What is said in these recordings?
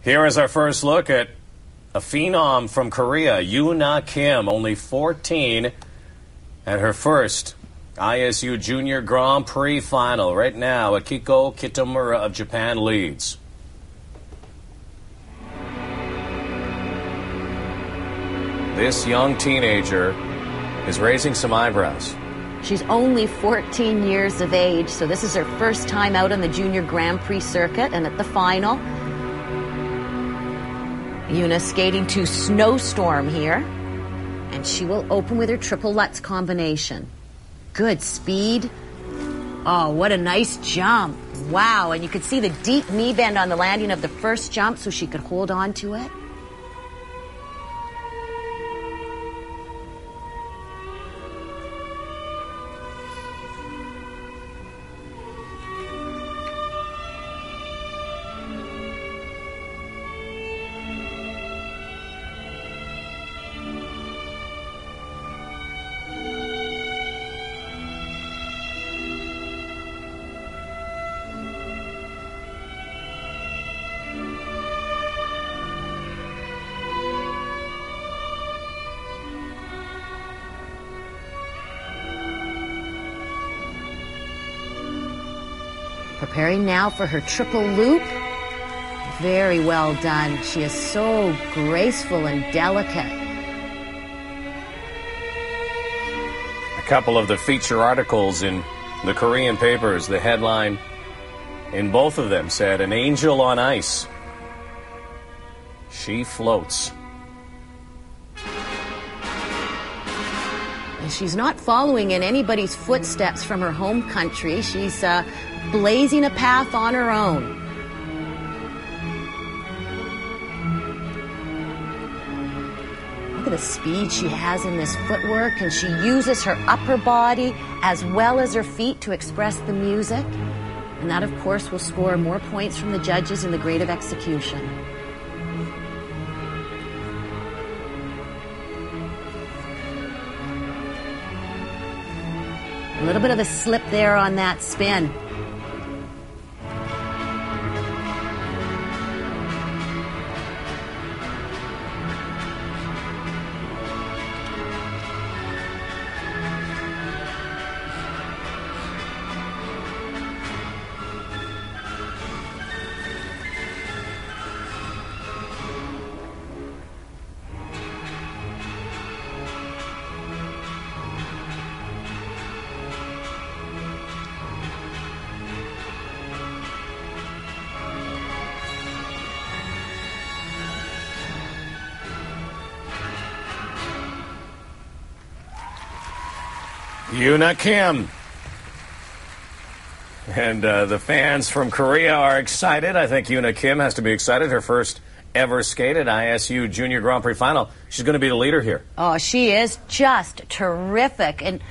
Here is our first look at a phenom from Korea, Yuna Kim, only 14, at her first ISU Junior Grand Prix final. Right now, Akiko Kitamura of Japan leads. This young teenager is raising some eyebrows. She's only 14 years of age, so this is her first time out on the Junior Grand Prix circuit and at the final. Yuna skating to Snowstorm here, and she will open with her triple Lutz combination. Good speed. Oh, what a nice jump. Wow, and you could see the deep knee bend on the landing of the first jump so she could hold on to it. Preparing now for her triple loop. Very well done. She is so graceful and delicate. A couple of the feature articles in the Korean papers, the headline in both of them said, "An angel on ice. She floats." She's not following in anybody's footsteps from her home country. She's blazing a path on her own. Look at the speed she has in this footwork, and she uses her upper body as well as her feet to express the music. And that, of course, will score more points from the judges in the grade of execution. A little bit of a slip there on that spin. Yuna Kim. And the fans from Korea are excited. I think Yuna Kim has to be excited. Her first ever skate at ISU Junior Grand Prix final. She's going to be the leader here. Oh, she is just terrific. And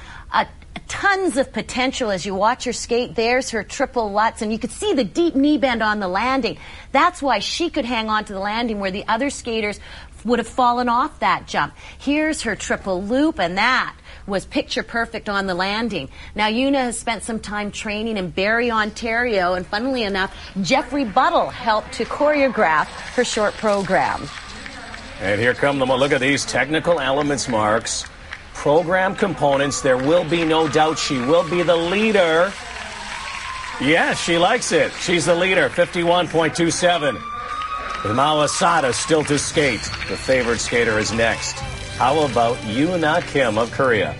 tons of potential as you watch her skate. There's her triple Lutz, and you could see the deep knee bend on the landing. That's why she could hang on to the landing where the other skaters would have fallen off that jump. Here's her triple loop, and that was picture perfect on the landing. Now, Yuna has spent some time training in Barrie, Ontario, and funnily enough, Jeffrey Buttle helped to choreograph her short program. And here come them. Look at these technical elements marks. Program components. There will be no doubt she will be the leader. Yes, she likes it. She's the leader, 51.27. With Mao Asada still to skate. The favored skater is next. How about Yuna Kim of Korea?